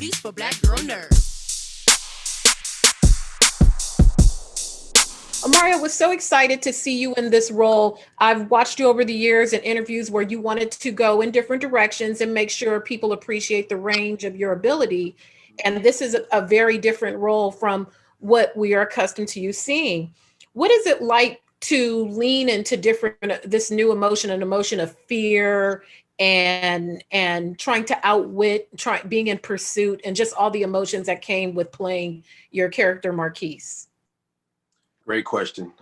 booties for black girl nerds. Omari, I was so excited to see you in this role. I've watched you over the years in interviews where you wanted to go in different directions and make sure people appreciate the range of your ability. And this is a very different role from what we are accustomed to you seeing. What is it like to lean into different this new emotion, an emotion of fear and trying to outwit, being in pursuit, and just all the emotions that came with playing your character Marquis? Great question.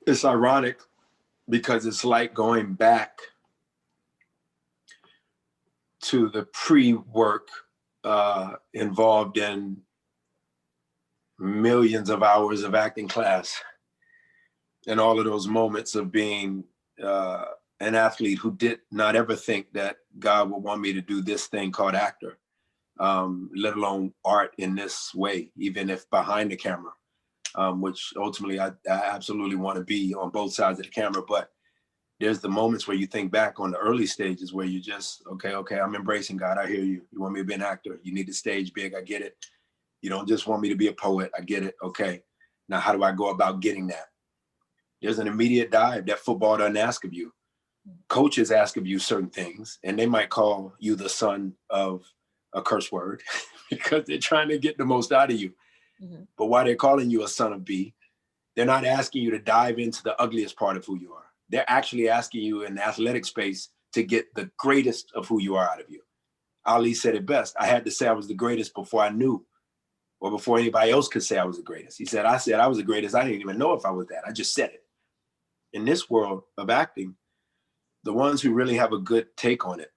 It's ironic because it's like going back to the pre-work involved in millions of hours of acting class and all of those moments of being an athlete who did not ever think that God would want me to do this thing called actor. Let alone art in this way, even if behind the camera, which ultimately I absolutely want to be on both sides of the camera. But there's the moments where you think back on the early stages where you just, okay, I'm embracing God. I hear you. You want me to be an actor. You need the stage big. I get it. You don't just want me to be a poet. I get it. Okay. Now, how do I go about getting that? There's an immediate dive that football doesn't ask of you. Coaches ask of you certain things, and they might call you the son of a curse word because they're trying to get the most out of you. Mm-hmm. But while they're calling you a son of B, they're not asking you to dive into the ugliest part of who you are. They're actually asking you in the athletic space to get the greatest of who you are out of you. Ali said it best. I had to say I was the greatest before I knew, or before anybody else could say I was the greatest. He said, I said I was the greatest. I didn't even know if I was that. I just said it. In this world of acting, the ones who really have a good take on it,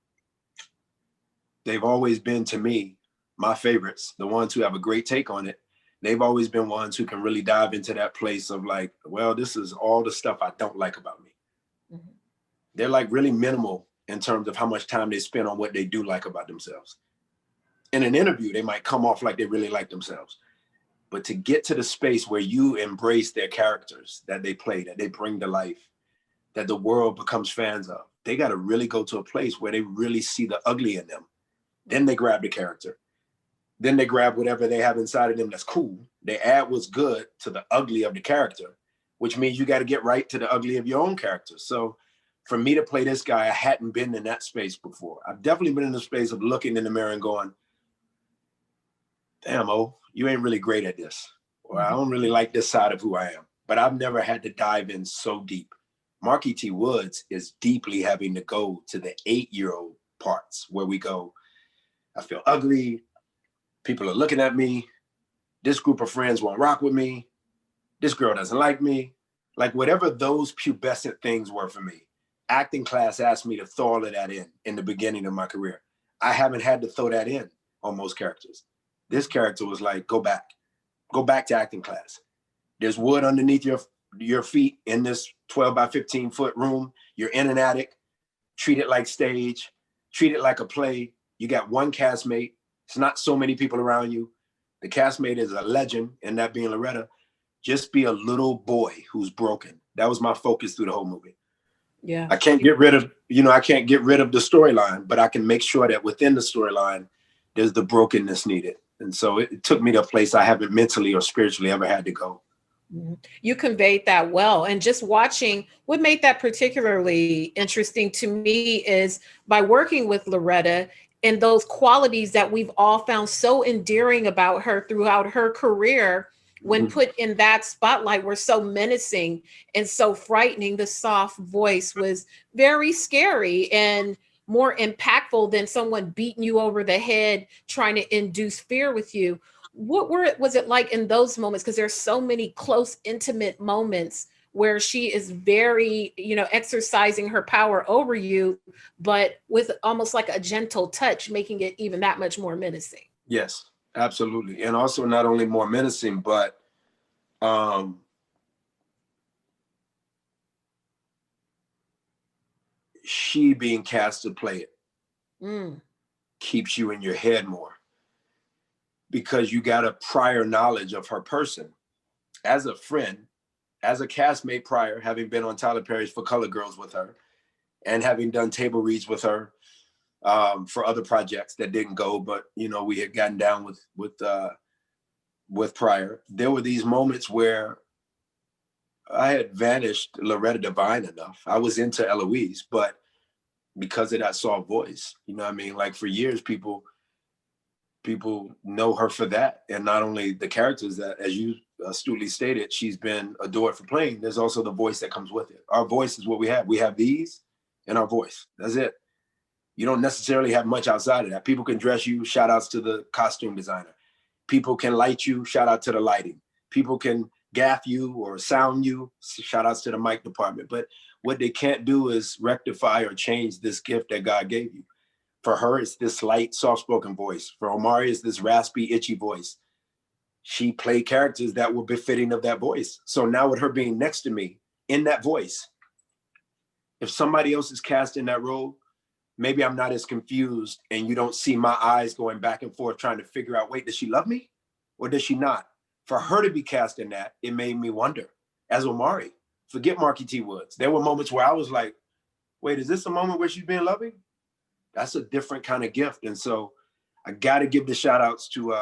they've always been, to me, my favorites. The ones who have a great take on it, they've always been ones who can really dive into that place of like, well, this is all the stuff I don't like about me. Mm-hmm. They're like really minimal in terms of how much time they spend on what they do like about themselves. In an interview, they might come off like they really like themselves. But to get to the space where you embrace their characters that they play, that they bring to life, that the world becomes fans of, they got to really go to a place where they really see the ugly in them. Then they grab the character. Then they grab whatever they have inside of them that's cool. They add what's good to the ugly of the character, which means you got to get right to the ugly of your own character. So for me to play this guy, I hadn't been in that space before. I've definitely been in the space of looking in the mirror and going, damn, oh, you ain't really great at this. Or I don't really like this side of who I am. But I've never had to dive in so deep. Marquis T. Woods is deeply having to go to the 8-year-old parts where we go, I feel ugly. People are looking at me. This group of friends won't rock with me. This girl doesn't like me. Like whatever those pubescent things were for me, acting class asked me to throw all of that in the beginning of my career. I haven't had to throw that in on most characters. This character was like, go back to acting class. There's wood underneath your feet in this 12 by 15 foot room. You're in an attic. Treat it like stage. Treat it like a play. You got one castmate. It's not so many people around you. The castmate is a legend, and that being Loretta. Just be a little boy who's broken. That was my focus through the whole movie. Yeah. I can't get rid of the storyline, but I can make sure that within the storyline, there's the brokenness needed. And so it took me to a place I haven't mentally or spiritually ever had to go. You conveyed that well. And just watching, what made that particularly interesting to me is by working with Loretta and those qualities that we've all found so endearing about her throughout her career, when put in that spotlight, were so menacing and so frightening. The soft voice was very scary and more impactful than someone beating you over the head, trying to induce fear with you. What was it like in those moments? Because there's so many close, intimate moments where she is very, exercising her power over you, but with almost like a gentle touch, making it even that much more menacing. Yes, absolutely. And also not only more menacing, but she being cast to play it keeps you in your head more, because you got a prior knowledge of her person. As a friend, as a castmate prior, having been on Tyler Perry's For Color Girls with her and having done table reads with her, for other projects that didn't go, but you know, we had gotten down with prior. There were these moments where I had vanished Loretta Devine enough. I was into Eloise, but because of that soft voice, you know what I mean? Like for years, people know her for that. And not only the characters that, as you astutely stated, she's been adored for playing, there's also the voice that comes with it. Our voice is what we have. We have these and our voice. That's it. You don't necessarily have much outside of that. People can dress you, shout outs to the costume designer. People can light you, shout out to the lighting. People can gaff you or sound you, shout outs to the mic department. But what they can't do is rectify or change this gift that God gave you. For her, it's this light, soft-spoken voice. For Omari, it's this raspy, itchy voice. She played characters that were befitting of that voice. So now with her being next to me in that voice, if somebody else is cast in that role, maybe I'm not as confused and you don't see my eyes going back and forth trying to figure out, wait, does she love me or does she not? For her to be cast in that, it made me wonder. As Omari, forget Marquis T. Woods. There were moments where I was like, wait, is this a moment where she's being loving? That's a different kind of gift. And so I got to give the shout outs to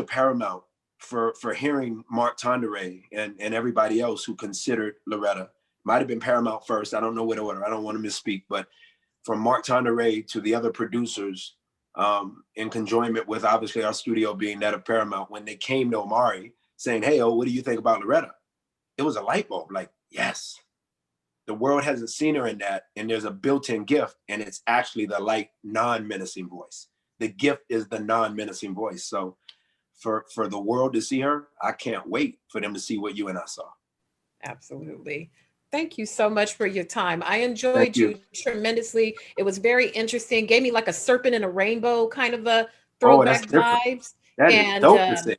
Paramount for hearing Mark Tonderay and everybody else who considered Loretta. Might have been Paramount first. I don't know what order. I don't want to misspeak, but from Mark Tonderay to the other producers, in conjoinment with obviously our studio being that of Paramount, when they came to Omari saying, hey, oh, what do you think about Loretta? It was a light bulb, like, yes, the world hasn't seen her in that. And there's a built-in gift, and it's actually the light, non-menacing voice. The gift is the non-menacing voice. So for the world to see her, I can't wait for them to see what you and I saw. Absolutely. Thank you so much for your time. I enjoyed you tremendously. It was very interesting. Gave me like a serpent in a rainbow kind of a throwback vibes. That is dope to say.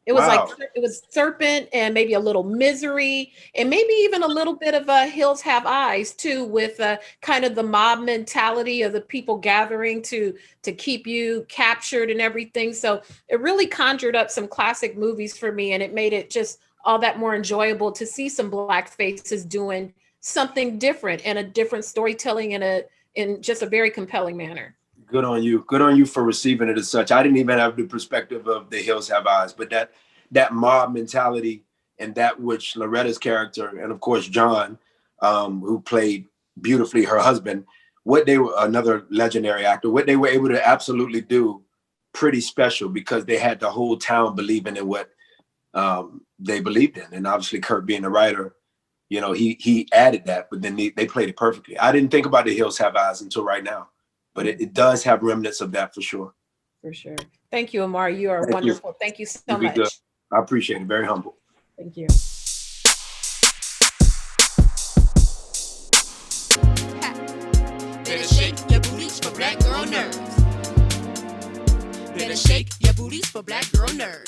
It was like, it was serpent and maybe a little misery and maybe even a little bit of Hills Have Eyes too, with kind of the mob mentality of the people gathering to keep you captured and everything. So it really conjured up some classic movies for me, and it made it just all that more enjoyable to see some Black faces doing something different and a different storytelling in just a very compelling manner. Good on you. Good on you for receiving it as such. I didn't even have the perspective of The Hills Have Eyes, but that mob mentality and that which Loretta's character, and of course John, who played beautifully her husband, what they were, another legendary actor, what they were able to absolutely do, pretty special, because they had the whole town believing in what they believed in. And obviously Kurt being the writer, you know, he added that, but then they played it perfectly. I didn't think about The Hills Have Eyes until right now. But it does have remnants of that for sure. For sure. Thank you, Omari. You are wonderful. Thank you so much. Good. I appreciate it. Very humble. Thank you. Better shake your booties for Black girl nerves. Better shake your booties for Black girl nerves.